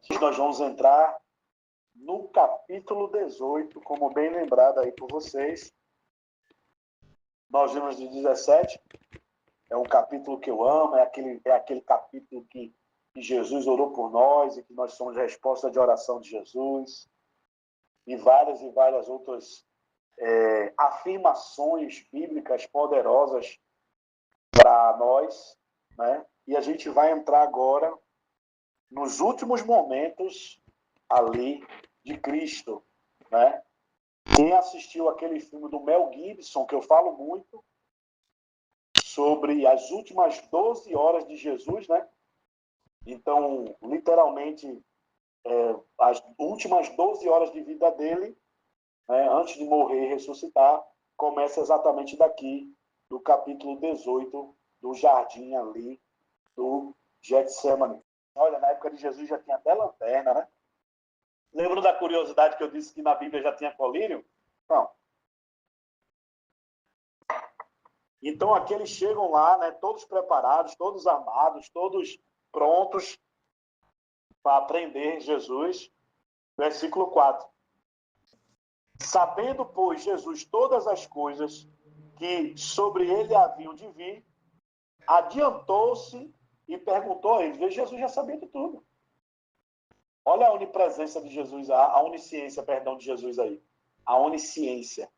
Nós vamos entrar no capítulo 18, como bem lembrado aí por vocês. Nós vimos de 17, é um capítulo que eu amo, é aquele capítulo que Jesus orou por nós e que nós somos resposta de oração de Jesus. E várias outras afirmações bíblicas poderosas para nós, né? E a gente vai entrar agora nos últimos momentos ali de Cristo, né? Quem assistiu aquele filme do Mel Gibson, que eu falo muito, sobre as últimas 12 horas de Jesus, né? Então, literalmente, as últimas 12 horas de vida dele, né, antes de morrer e ressuscitar, começa exatamente daqui, do capítulo 18, do jardim ali, do Getsemane. Olha, na época de Jesus já tinha até lanterna, né? Lembra da curiosidade que eu disse que na Bíblia já tinha colírio? Não. Então, aqueles chegam lá, né, todos preparados, todos armados, todos prontos para prender Jesus. Versículo 4. Sabendo, pois, Jesus todas as coisas que sobre ele haviam de vir, adiantou-se e perguntou a eles. Veja, Jesus já sabia de tudo. Olha a onipresença de Jesus, a onisciência, perdão, de Jesus aí. A onisciência,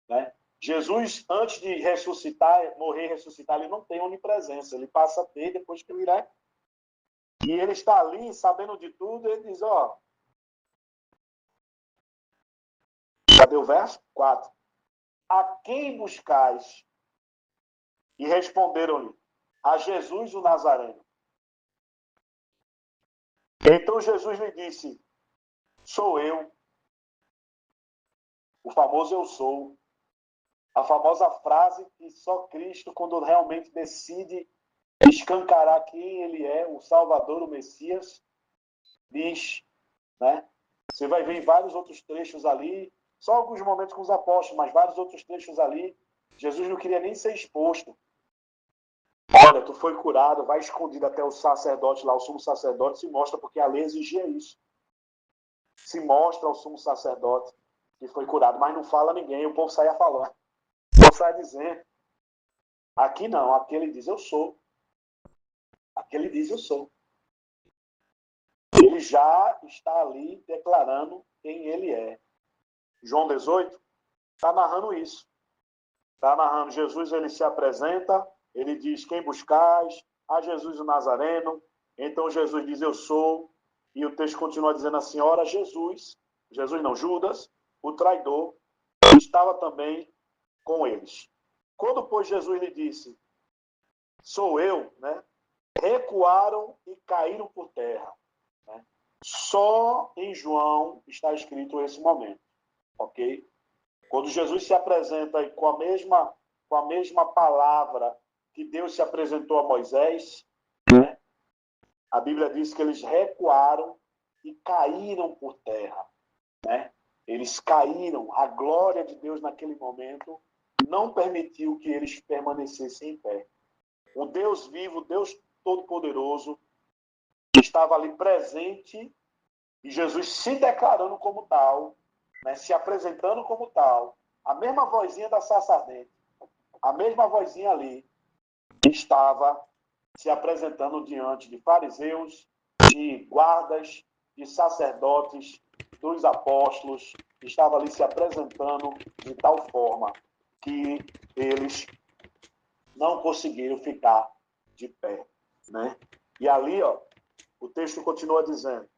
né? Jesus, antes de ressuscitar, morrer e ressuscitar, ele não tem onipresença. Ele passa a ter depois que ele irá. E ele está ali, sabendo de tudo, ele diz, ó... Cadê o verso? 4. A quem buscais? E responderam-lhe, a Jesus o Nazareno. Então Jesus lhe disse, sou eu, o famoso eu sou. A famosa frase que só Cristo, quando realmente decide escancarar quem ele é, o Salvador, o Messias, diz, né? Você vai ver em vários outros trechos ali, só alguns momentos com os apóstolos, mas vários outros trechos ali, Jesus não queria nem ser exposto. Olha, tu foi curado, vai escondido até o sacerdote lá, o sumo sacerdote, se mostra, porque a lei exigia isso. Se mostra ao sumo sacerdote que foi curado, mas não fala ninguém, o povo saia falando. O povo saia dizendo. Aqui não, aqui ele diz, eu sou. Aqui ele diz, eu sou. Ele já está ali declarando quem ele é. João 18 está narrando isso. Está narrando, Jesus, ele se apresenta, ele diz, quem buscais? A Jesus o Nazareno. Então Jesus diz, eu sou. E o texto continua dizendo assim, ora Jesus não, Judas, o traidor, estava também com eles. Quando, pois, Jesus lhe disse, sou eu, né? Recuaram e caíram por terra. Né? Só em João está escrito esse momento, ok? Quando Jesus se apresenta com a mesma palavra que Deus se apresentou a Moisés, né? A Bíblia diz que eles recuaram e caíram por terra, né? Eles caíram. A glória de Deus naquele momento não permitiu que eles permanecessem em pé. O Deus vivo, Deus Todo-Poderoso, estava ali presente e Jesus se declarando como tal, né, se apresentando como tal, a mesma vozinha da sarça ardente, a mesma vozinha ali, estava se apresentando diante de fariseus, de guardas, de sacerdotes, dos apóstolos, estava ali se apresentando de tal forma que eles não conseguiram ficar de pé, né? E ali, ó, o texto continua dizendo,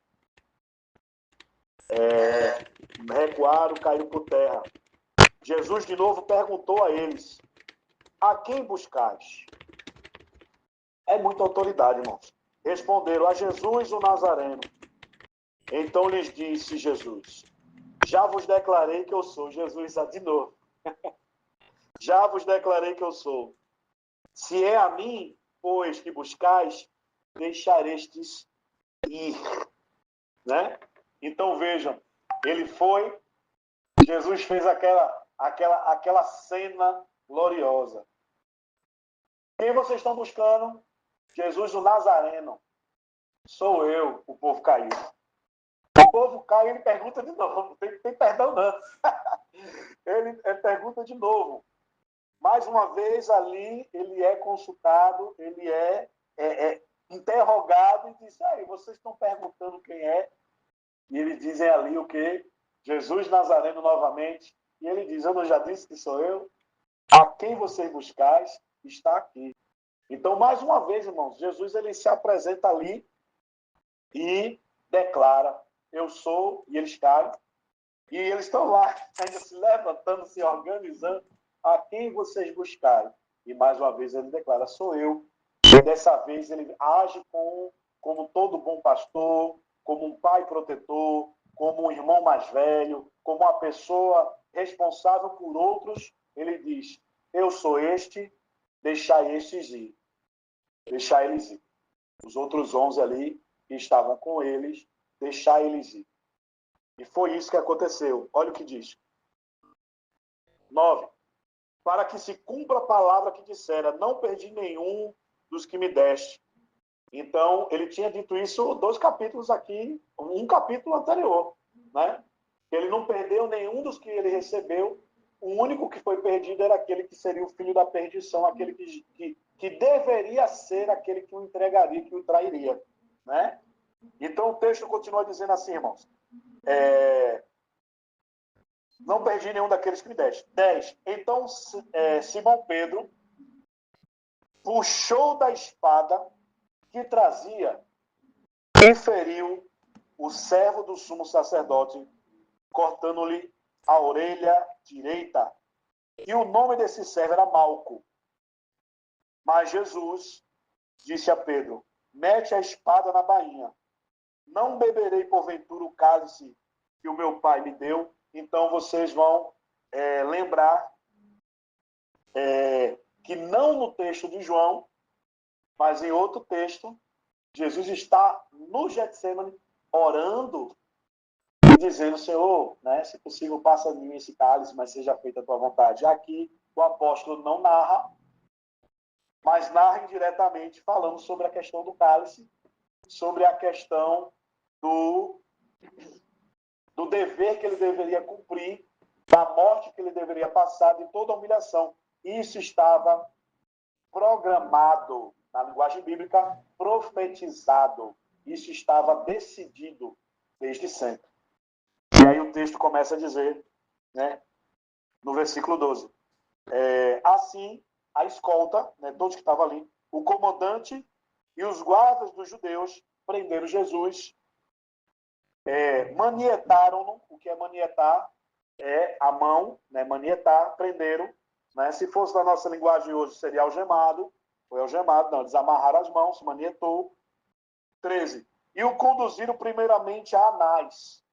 recuaram, caíram por terra. Jesus de novo perguntou a eles, a quem buscais? É muita autoridade, irmãos. Responderam, a Jesus o Nazareno. Então lhes disse Jesus, já vos declarei que eu sou. Jesus, de novo. Já vos declarei que eu sou. Se é a mim, pois, que buscais, deixarestes ir. Né? Então vejam, ele foi, Jesus fez aquela cena gloriosa. Quem vocês estão buscando? Jesus o Nazareno. Sou eu, o povo caiu. povo cai e ele pergunta de novo. Tem perdão, não. Ele pergunta de novo. Mais uma vez, ali, ele é consultado, ele é interrogado e diz, aí, vocês estão perguntando quem é? E eles dizem ali o quê? Jesus Nazareno novamente. E ele diz, eu não já disse que sou eu? A quem vocês buscais está aqui. Então, mais uma vez, irmãos, Jesus ele se apresenta ali e declara, eu sou, e eles caem. E eles estão lá, ainda se levantando, se organizando, a quem vocês buscarem. E mais uma vez ele declara, sou eu. E dessa vez ele age como todo bom pastor, como um pai protetor, como um irmão mais velho, como uma pessoa responsável por outros. Ele diz, eu sou este, deixai estes ir. Deixai eles ir. Os outros 11 ali que estavam com eles, deixai eles ir. E foi isso que aconteceu. Olha o que diz. 9. Para que se cumpra a palavra que dissera, não perdi nenhum dos que me deste. Então, ele tinha dito isso 2 capítulos aqui, um capítulo anterior, né? Ele não perdeu nenhum dos que ele recebeu. O único que foi perdido era aquele que seria o filho da perdição, aquele que deveria ser aquele que o entregaria, que o trairia, né? Então, o texto continua dizendo assim, irmãos. Não perdi nenhum daqueles que me deste. 10. Então, Simão Pedro puxou da espada que trazia e feriu o servo do sumo sacerdote, cortando-lhe a orelha direita. E o nome desse servo era Malco. Mas Jesus disse a Pedro, mete a espada na bainha. Não beberei porventura o cálice que o meu pai me deu. Então vocês vão lembrar que não no texto de João, mas em outro texto, Jesus está no Getsemane orando e dizendo, Senhor, né, se possível, passa de mim esse cálice, mas seja feita a tua vontade. Aqui o apóstolo não narra, mas narra indiretamente, falando sobre a questão do cálice, sobre a questão do dever que ele deveria cumprir, da morte que ele deveria passar, de toda a humilhação. Isso estava programado, na linguagem bíblica, profetizado. Isso estava decidido desde sempre. E aí o texto começa a dizer, né, no versículo 12, assim, a escolta, né, todos que estavam ali, o comandante e os guardas dos judeus prenderam Jesus, manietaram-no. O que é manietar? É a mão, né, manietar, prenderam. Né? Se fosse na nossa linguagem hoje, seria algemado. Foi algemado, não, eles amarraram as mãos, manietou. 13. E o conduziram primeiramente a Anás,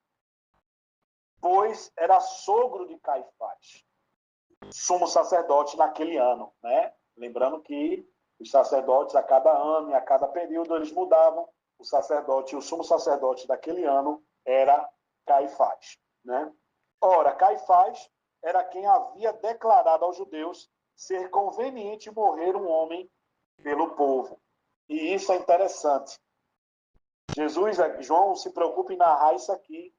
pois era sogro de Caifás, sumo sacerdote naquele ano. Né? Lembrando que os sacerdotes, a cada ano e a cada período, eles mudavam. O sacerdote, o sumo sacerdote daquele ano era Caifás. Né? Ora, Caifás era quem havia declarado aos judeus ser conveniente morrer um homem pelo povo. E isso é interessante. João se preocupa em narrar isso aqui,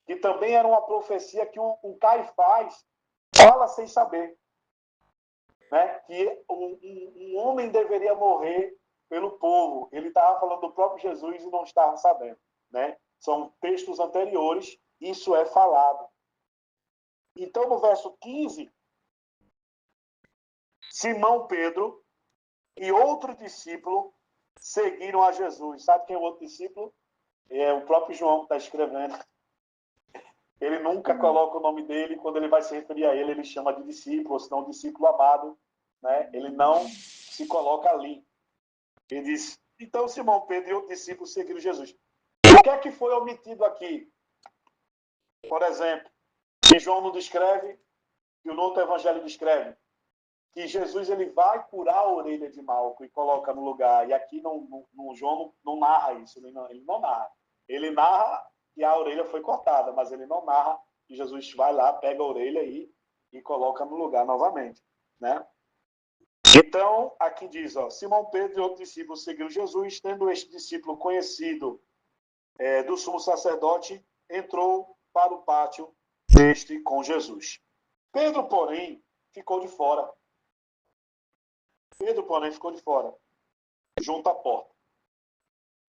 que também era uma profecia que o Caifás fala sem saber. Né? Que um homem deveria morrer pelo povo. Ele estava falando do próprio Jesus e não estava sabendo. Né? São textos anteriores, isso é falado. Então, no verso 15, Simão Pedro e outro discípulo seguiram a Jesus. Sabe quem é o outro discípulo? É o próprio João que está escrevendo. Ele nunca coloca o nome dele, quando ele vai se referir a ele, ele chama de discípulo, ou senão discípulo amado. Né? Ele não se coloca ali. Ele diz, então Simão Pedro e outro discípulo seguiram Jesus. O que é que foi omitido aqui? Por exemplo, que João não descreve, e o outro evangelho descreve, que Jesus ele vai curar a orelha de Malco e coloca no lugar. E aqui no João não narra isso, ele não narra. Ele narra que a orelha foi cortada, mas ele não narra que Jesus vai lá, pega a orelha e coloca no lugar novamente. Né? Então, aqui diz, Simão Pedro e outro discípulo seguiram Jesus, tendo este discípulo conhecido do sumo sacerdote entrou para o pátio deste com Jesus. Pedro, porém, ficou de fora. Junto à porta.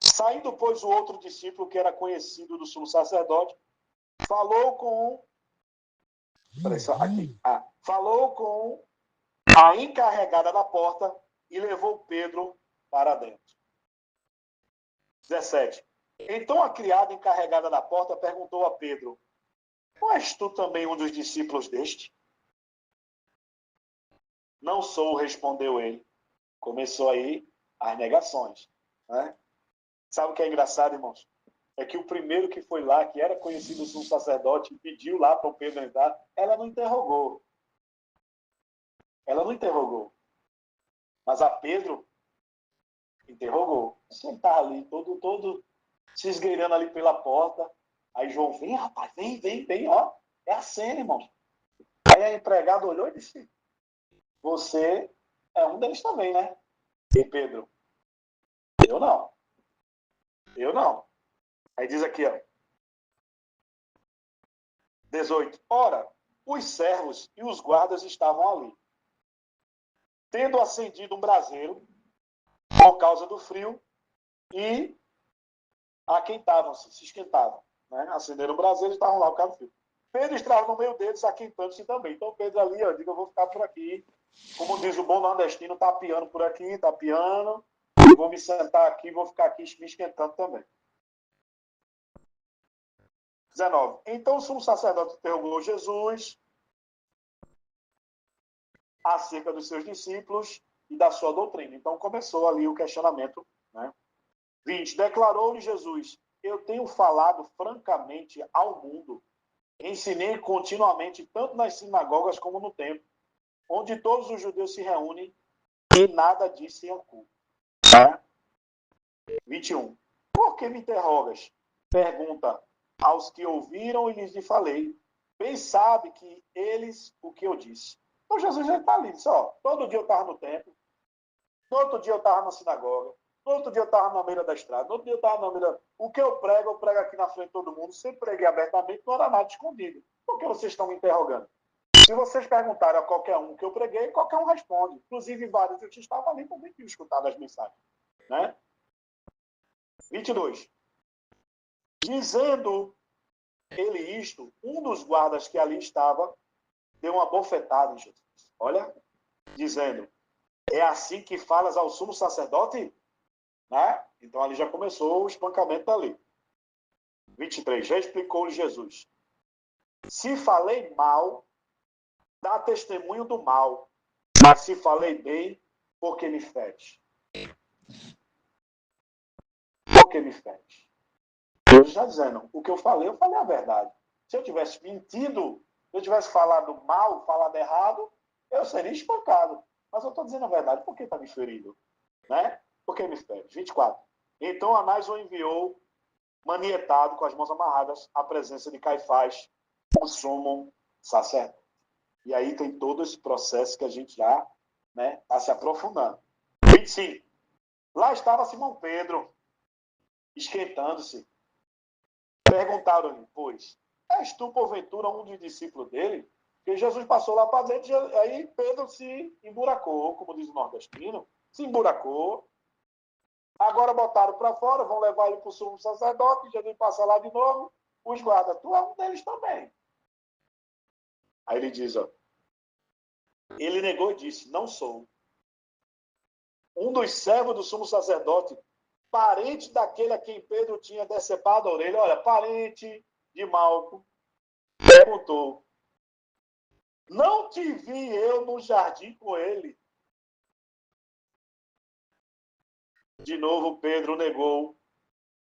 Saindo, pois, o outro discípulo, que era conhecido do sumo sacerdote, falou com a encarregada da porta e levou Pedro para dentro. 17. Então a criada encarregada da porta perguntou a Pedro: não és tu também um dos discípulos deste? Não sou, respondeu ele. Começou aí as negações. Né? Sabe o que é engraçado, irmãos? É que o primeiro que foi lá, que era conhecido como sacerdote, pediu lá para o Pedro entrar, ela não interrogou. Mas a Pedro interrogou. Você está ali, todo se esgueirando ali pela porta. Aí João, vem, rapaz, vem, ó. É a cena, irmãos. Aí a empregada olhou e disse: você é um deles também, né? E Pedro: eu não. Aí diz aqui, ó. 18. Ora, os servos e os guardas estavam ali, tendo acendido um braseiro por causa do frio e aquentavam-se, se esquentavam. Né? Acenderam o braseiro e estavam lá por causa do frio. Pedro estava no meio deles, aquentando-se também. Então Pedro ali, ó, diga, eu vou ficar por aqui. Como diz o bom nordestino, tapeando por aqui, tapeando. Vou me sentar aqui, vou ficar aqui me esquentando também. 19. Então o sumo sacerdote interrogou Jesus acerca dos seus discípulos e da sua doutrina. Então começou ali o questionamento. Né? 20. Declarou-lhe Jesus: eu tenho falado francamente ao mundo, ensinei continuamente, tanto nas sinagogas como no templo, onde todos os judeus se reúnem, e nada disso em oculto. Né? 21. Por que me interrogas? Pergunta aos que ouviram e lhes falei. Bem sabe que eles o que eu disse. Então Jesus já está ali, disse, ó, todo dia eu estava no templo, no outro dia eu estava na sinagoga, no outro dia eu estava na beira da estrada, no outro dia eu estava na beira... O que eu prego aqui na frente de todo mundo, sempre preguei abertamente, não era nada escondido. Por que vocês estão me interrogando? Se vocês perguntarem a qualquer um que eu preguei, qualquer um responde. Inclusive, vários eu estava ali também tinham escutado as mensagens. Né? 22. Dizendo ele isto, um dos guardas que ali estava deu uma bofetada em Jesus. Olha, dizendo, é assim que falas ao sumo sacerdote? Né? Então ali já começou o espancamento ali. 23. Já explicou-lhe Jesus. Se falei mal, dá testemunho do mal. Mas se falei bem, por que me fere? Por que me fere? Jesus está dizendo, o que eu falei a verdade. Se eu tivesse mentido, se eu tivesse falado mal, falado errado, eu seria espancado. Mas eu estou dizendo a verdade. Por que está me ferindo? Né? Por que me fere? 24. Então Anás o enviou manietado, com as mãos amarradas, à presença de Caifás, o sumo sacerdote. E aí tem todo esse processo que a gente já está se aprofundando. 25. Lá estava Simão Pedro, esquentando-se. Perguntaram-lhe, pois, és tu, porventura, um dos discípulos dele? Porque Jesus passou lá para dentro, aí Pedro se emburacou, como diz o nordestino, se emburacou. Agora botaram para fora, vão levar ele para o sumo sacerdote, Jesus passa lá de novo, os guardas, tu é um deles também. Aí ele diz, ó, ele negou e disse, não sou. Um dos servos do sumo sacerdote, parente daquele a quem Pedro tinha decepado a orelha, olha, parente de Malco, perguntou, não te vi eu no jardim com ele? De novo Pedro negou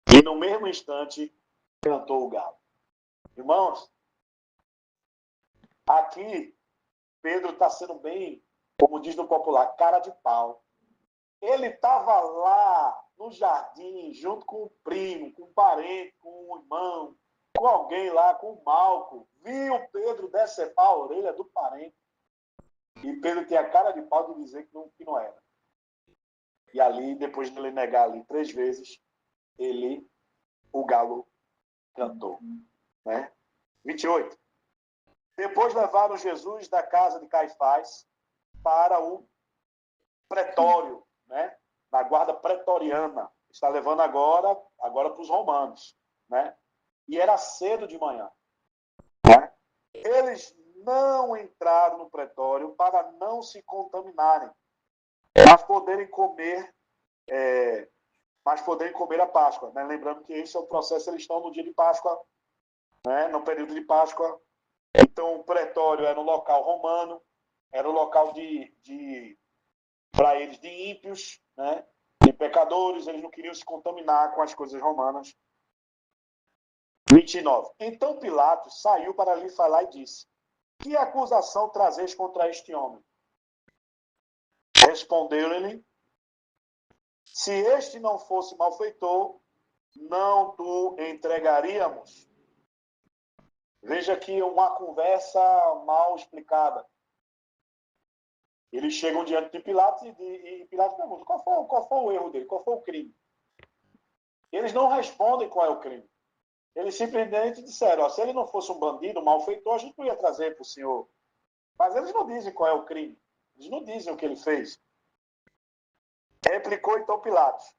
e no mesmo instante cantou o galo. Irmãos, aqui Pedro está sendo bem, como diz no popular, cara de pau. Ele estava lá no jardim, junto com o primo, com o parente, com o irmão, com alguém lá, com o Malco. Viu Pedro decepar a orelha do parente. E Pedro tinha cara de pau de dizer que não era. E ali, depois de ele negar ali 3 vezes, ele o galo cantou. Né? 28. Depois levaram Jesus da casa de Caifás para o pretório, né? Na guarda pretoriana. Está levando agora para os romanos. Né? E era cedo de manhã. Né? Eles não entraram no pretório para não se contaminarem, mas poderem comer a Páscoa. Né? Lembrando que esse é o processo, eles estão no dia de Páscoa, né? No período de Páscoa. Então, o pretório era um local romano, era um local para eles, de ímpios, né? De pecadores, eles não queriam se contaminar com as coisas romanas. 29. Então Pilatos saiu para lhe falar e disse: que acusação trazeis contra este homem? Respondeu-lhe: se este não fosse malfeitor, não tu entregaríamos. Veja aqui uma conversa mal explicada. Eles chegam diante de Pilatos e Pilatos pergunta: qual foi o erro dele? Qual foi o crime? Eles não respondem qual é o crime. Eles simplesmente disseram: ó, se ele não fosse um bandido, um malfeitor, a gente não ia trazer para o senhor. Mas eles não dizem qual é o crime. Eles não dizem o que ele fez. Replicou então Pilatos: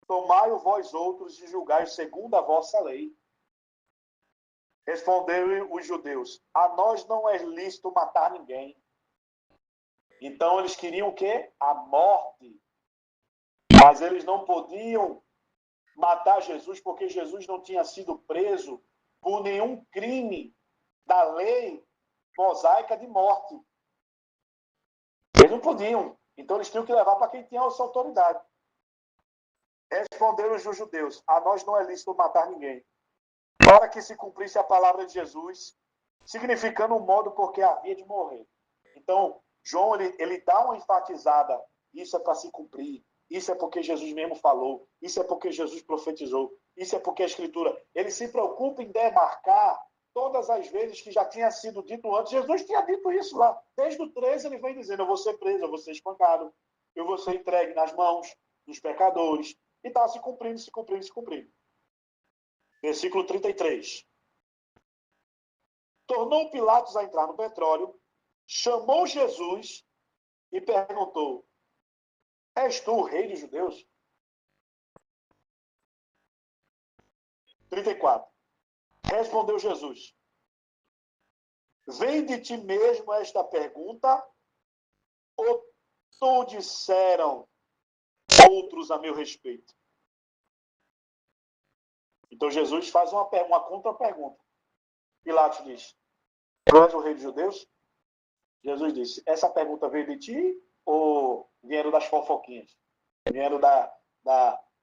tomai-o vós outros e julgai segundo a vossa lei. Responderam os judeus: a nós não é lícito matar ninguém. Então eles queriam o quê? A morte. Mas eles não podiam matar Jesus porque Jesus não tinha sido preso por nenhum crime da lei mosaica de morte. Eles não podiam. Então eles tinham que levar para quem tinha essa autoridade. Responderam os judeus: a nós não é lícito matar ninguém, para que se cumprisse a palavra de Jesus, significando o modo porque havia de morrer. Então, João ele dá uma enfatizada: isso é para se cumprir, isso é porque Jesus mesmo falou, isso é porque Jesus profetizou, isso é porque a Escritura. Ele se preocupa em demarcar todas as vezes que já tinha sido dito antes. Jesus tinha dito isso lá. Desde o 13 ele vem dizendo: eu vou ser preso, eu vou ser espancado, eu vou ser entregue nas mãos dos pecadores. E está se cumprindo, se cumprindo, se cumprindo. Versículo 33. Tornou Pilatos a entrar no petróleo, chamou Jesus e perguntou: és tu o rei dos judeus? 34. Respondeu Jesus: vem de ti mesmo esta pergunta, ou tu disseram outros a meu respeito? Então Jesus faz uma contra-pergunta. Pilatos diz: tu és o rei dos judeus? Jesus disse: essa pergunta veio de ti ou vieram das fofoquinhas? Vieram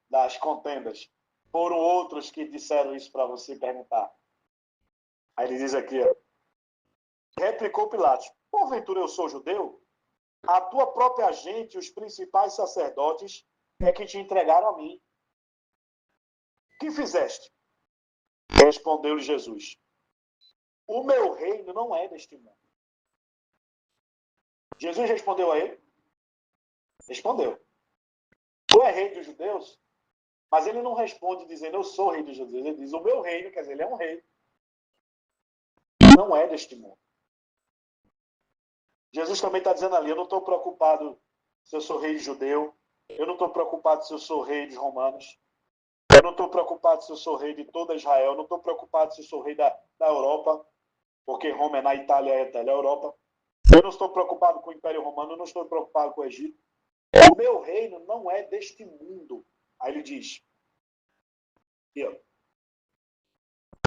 das contendas? Foram outros que disseram isso para você perguntar? Aí ele diz aqui, ó, replicou Pilatos: porventura eu sou judeu? A tua própria gente, os principais sacerdotes, é que te entregaram a mim. Que fizeste? Respondeu-lhe Jesus: o meu reino não é deste mundo. Jesus respondeu a ele? Respondeu. Tu é rei dos judeus? Mas ele não responde dizendo: eu sou rei dos judeus. Ele diz: o meu reino, quer dizer, ele é um rei. Não é deste mundo. Jesus também está dizendo ali: eu não estou preocupado se eu sou rei judeu. Eu não estou preocupado se eu sou rei dos romanos. Eu não estou preocupado se eu sou rei de toda Israel. Eu não estou preocupado se eu sou rei da Europa, porque Roma é na Itália, é da Europa. Eu não estou preocupado com o Império Romano. Eu não estou preocupado com o Egito. O meu reino não é deste mundo. Aí ele diz: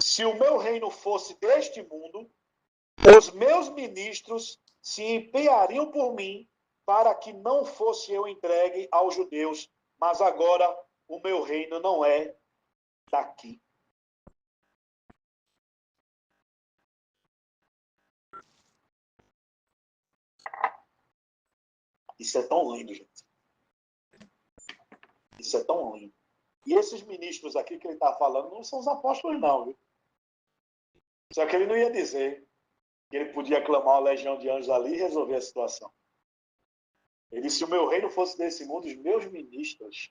se o meu reino fosse deste mundo, os meus ministros se empenhariam por mim para que não fosse eu entregue aos judeus, mas agora o meu reino não é daqui. Isso é tão lindo, gente. Isso é tão lindo. E esses ministros aqui que ele está falando não são os apóstolos, não, viu? Só que ele não ia dizer que ele podia clamar uma legião de anjos ali e resolver a situação. Ele disse: se o meu reino fosse desse mundo, os meus ministros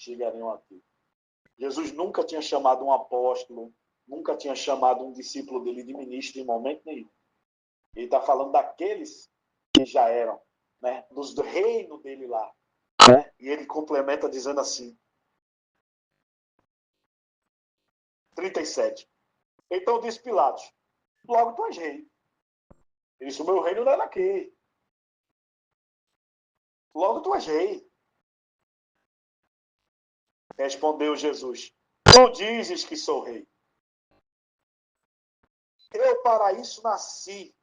chegariam a ti. Jesus nunca tinha chamado um apóstolo, nunca tinha chamado um discípulo dele de ministro em momento nenhum. Ele está falando daqueles que já eram, né, do reino dele lá. Né? E ele complementa dizendo assim, 37. Então disse Pilatos, logo tu és rei. Ele disse, o meu reino não é daqui. Logo tu és rei. Respondeu Jesus, tu dizes que sou rei. Eu para isso nasci,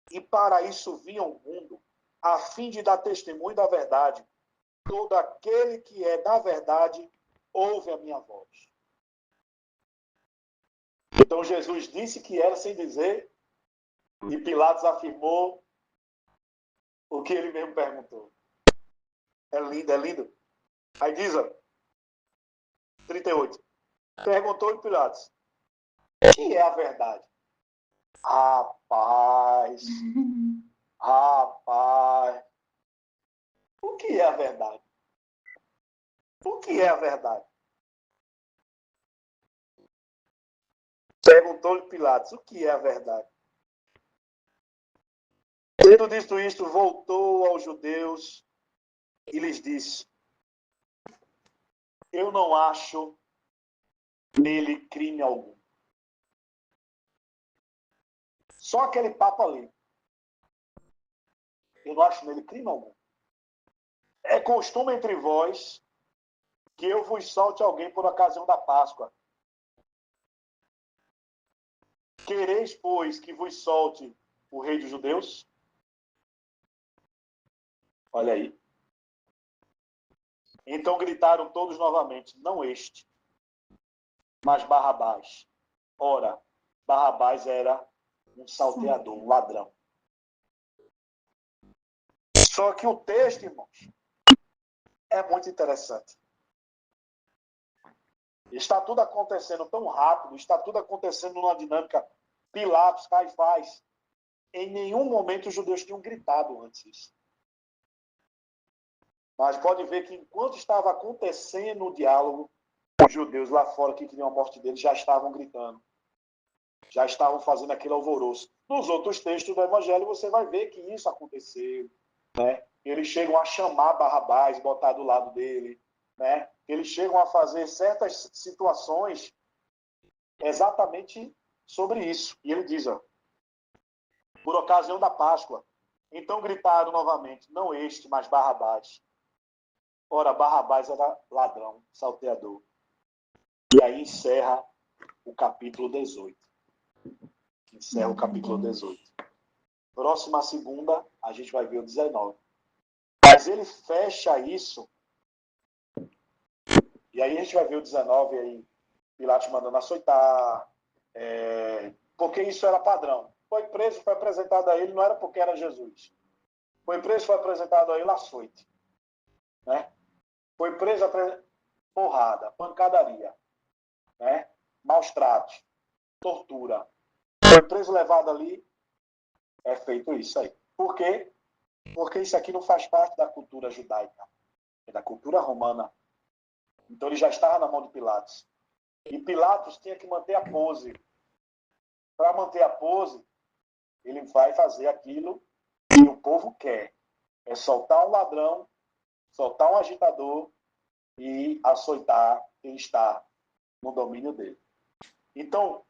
e para isso vim ao mundo, a fim de dar testemunho da verdade. Todo aquele que é da verdade, ouve a minha voz. Então Jesus disse que era sem dizer, e Pilatos afirmou o que ele mesmo perguntou. É lindo, é lindo. Aí diz, 38. Perguntou-lhe Pilatos, o que é a verdade? Rapaz, rapaz, o que é a verdade? O que é a verdade? Perguntou-lhe Pilatos, o que é a verdade? Tendo dito isto, voltou aos judeus e lhes disse, eu não acho nele crime algum. Só aquele papo ali. Eu não acho nele crime algum. É costume entre vós que eu vos solte alguém por ocasião da Páscoa. Quereis, pois, que vos solte o rei dos judeus? Olha aí. Então gritaram todos novamente, não este, mas Barrabás. Ora, Barrabás era um salteador, um ladrão. Só que o texto, irmãos, é muito interessante. Está tudo acontecendo tão rápido, está tudo acontecendo numa dinâmica. Pilatos, Caifás. Em nenhum momento os judeus tinham gritado antes. Mas pode ver que enquanto estava acontecendo o diálogo, os judeus lá fora que queriam a morte dele já estavam gritando. Já estavam fazendo aquele alvoroço. Nos outros textos do Evangelho você vai ver que isso aconteceu. Né? Eles chegam a chamar Barrabás, botar do lado dele. Né? Eles chegam a fazer certas situações exatamente sobre isso. E ele diz, por ocasião da Páscoa, então gritaram novamente, não este, mas Barrabás. Ora, Barrabás era ladrão, salteador. E aí encerra o capítulo 18. Encerra o capítulo 18. Próxima segunda, a gente vai ver o 19. Mas ele fecha isso. E aí a gente vai ver o 19 aí. Pilatos mandando açoitar. Porque isso era padrão. Foi preso, foi apresentado a ele, não era porque era Jesus. Foi preso, foi apresentado a ele açoite. Né? Foi preso, porrada, pancadaria. Né? Maus tratos, tortura. Foi preso, levado ali, é feito isso aí. Por quê? Porque isso aqui não faz parte da cultura judaica, é da cultura romana. Então ele já estava na mão de Pilatos. E Pilatos tinha que manter a pose. Para manter a pose, ele vai fazer aquilo que o povo quer. É soltar um ladrão, soltar um agitador e açoitar quem está no domínio dele. Então,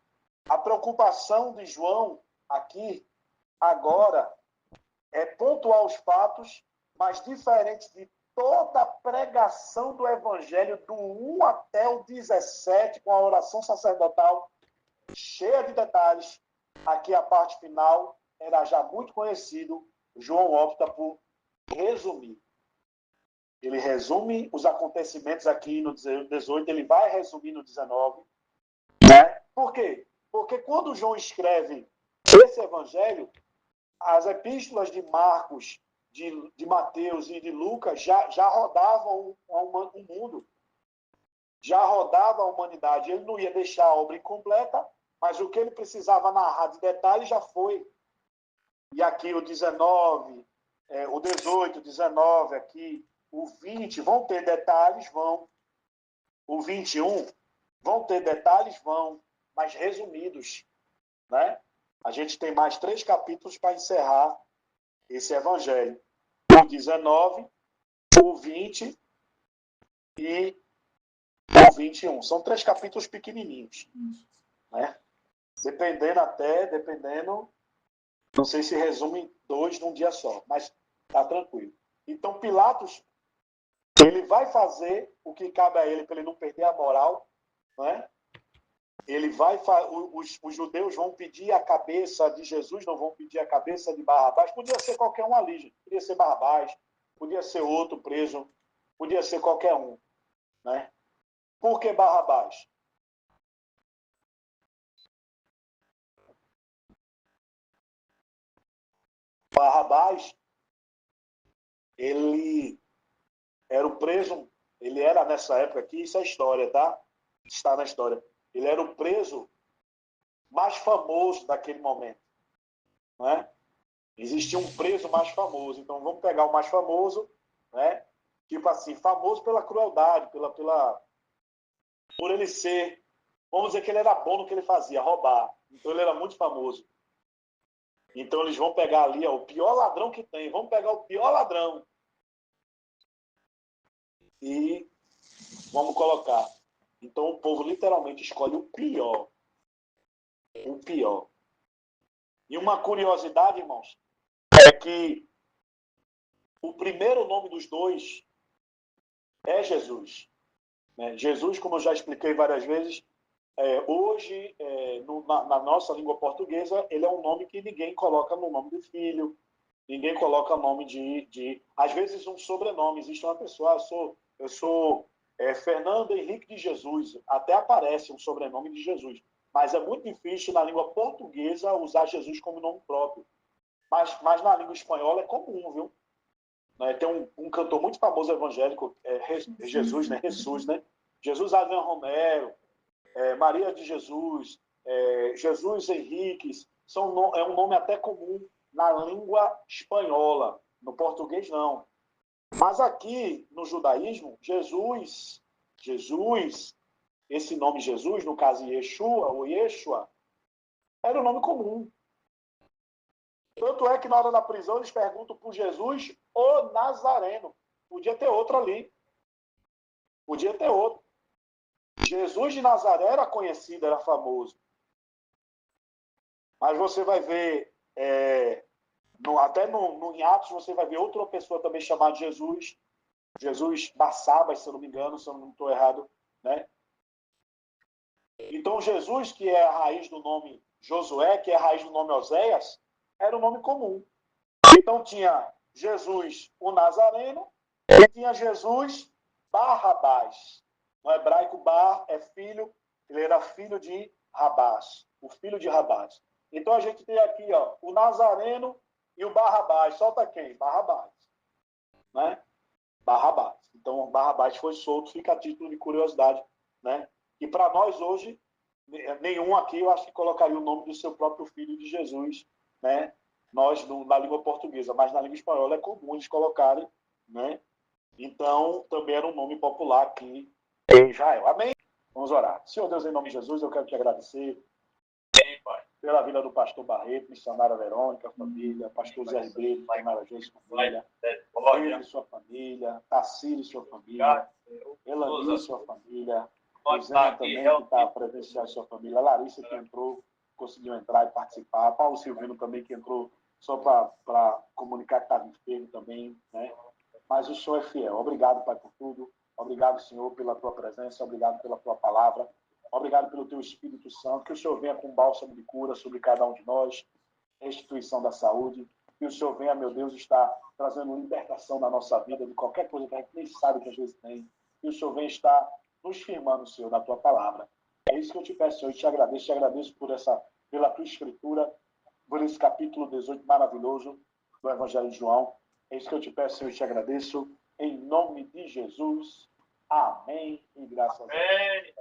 a preocupação de João aqui, agora, é pontuar os fatos, mas diferente de toda a pregação do Evangelho, do 1 até o 17, com a oração sacerdotal, cheia de detalhes, aqui a parte final era já muito conhecido, João opta por resumir. Ele resume os acontecimentos aqui no 18, ele vai resumir no 19. Né? Por quê? Porque quando João escreve esse evangelho, as epístolas de Marcos, de Mateus e de Lucas já rodavam o mundo, já rodava a humanidade. Ele não ia deixar a obra incompleta, mas o que ele precisava narrar de detalhes já foi. E aqui o 19, o 18, o 19, aqui o 20, vão ter detalhes, vão. o 21, vão ter detalhes? Vão, mas resumidos, né? A gente tem mais 3 capítulos para encerrar esse evangelho. O 19, o 20 e o 21. São 3 capítulos pequenininhos, né? Dependendo, não sei se resume 2 num dia só, mas tá tranquilo. Então, Pilatos, ele vai fazer o que cabe a ele para ele não perder a moral, né? Ele vai, os judeus vão pedir a cabeça de Jesus, não vão pedir a cabeça de Barrabás. Podia ser qualquer um ali, gente. Podia ser Barrabás, podia ser outro preso, podia ser qualquer um, né? Por que Barrabás? Barrabás, ele era o preso, ele era nessa época aqui, isso é história, tá? Está na história. Ele era o preso mais famoso daquele momento, né? Existia um preso mais famoso, então vamos pegar o mais famoso, né? Tipo assim, famoso pela crueldade, por ele ser, vamos dizer que ele era bom no que ele fazia, roubar. Então ele era muito famoso. Então eles vão pegar ali, ó, o pior ladrão que tem, vamos pegar o pior ladrão e vamos colocar. Então o povo literalmente escolhe o pior. O pior. E uma curiosidade, irmãos, é que o primeiro nome dos dois é Jesus. Né? Jesus, como eu já expliquei várias vezes, hoje, na nossa língua portuguesa, ele é um nome que ninguém coloca no nome do filho, ninguém coloca nome às vezes, um sobrenome. Existe uma pessoa, eu sou Fernando Henrique de Jesus, até aparece um sobrenome de Jesus. Mas é muito difícil na língua portuguesa usar Jesus como nome próprio. Mas na língua espanhola é comum, viu? Né? Tem um cantor muito famoso evangélico, Jesus, né? Jesus, né? Jesus Adriano Romero, Maria de Jesus, Jesus Henriques, é um nome até comum na língua espanhola. No português, não. Mas aqui, no judaísmo, Jesus, esse nome Jesus, no caso Yeshua, ou Yeshua, era um nome comum. Tanto é que na hora da prisão eles perguntam por Jesus, o Nazareno. Podia ter outro ali. Podia ter outro. Jesus de Nazaré era conhecido, era famoso. Mas você vai ver, até em Atos, você vai ver outra pessoa também chamada Jesus. Jesus Barsabas, se eu não me engano, se eu não estou errado. Né? Então, Jesus, que é a raiz do nome Josué, que é a raiz do nome Oséias, era um nome comum. Então, tinha Jesus, o Nazareno, e tinha Jesus Barrabás. No hebraico, Bar é filho, ele era filho de Rabás, o filho de Rabás. Então, a gente tem aqui ó, o Nazareno e o Barrabás. Solta quem? Barrabás. Né? Barrabás. Então, Barrabás foi solto, fica a título de curiosidade. Né? E para nós hoje, nenhum aqui eu acho que colocaria o nome do seu próprio filho de Jesus, né? Nós, na língua portuguesa, mas na língua espanhola é comum eles colocarem, né? Então, também era um nome popular aqui em Israel. Amém? Vamos orar. Senhor Deus, em nome de Jesus, eu quero te agradecer pela vida do pastor Barreto, missionária Verônica, família, pastor Zé Ribeiro, missionária Joyce, família, ele e sua família, Tassir e sua família, Elani e sua família, Rosana também, que está presencial em sua família, Larissa que entrou, conseguiu entrar e participar, Paulo Silvino também que entrou só para comunicar que estava enfermo também, né? Mas o Senhor é fiel. Obrigado, Pai, por tudo. Obrigado, Senhor, pela tua presença. Obrigado pela tua palavra. Obrigado pelo teu Espírito Santo. Que o Senhor venha com bálsamo de cura sobre cada um de nós, restituição da saúde. Que o Senhor venha, meu Deus, estar trazendo libertação na nossa vida de qualquer coisa que a gente nem sabe que às vezes tem. Que o Senhor venha estar nos firmando, Senhor, na tua palavra. É isso que eu te peço, Senhor. Eu te agradeço pela tua escritura, por esse capítulo 18 maravilhoso do Evangelho de João. É isso que eu te peço, Senhor, e te agradeço. Em nome de Jesus. Amém. E graças a Deus.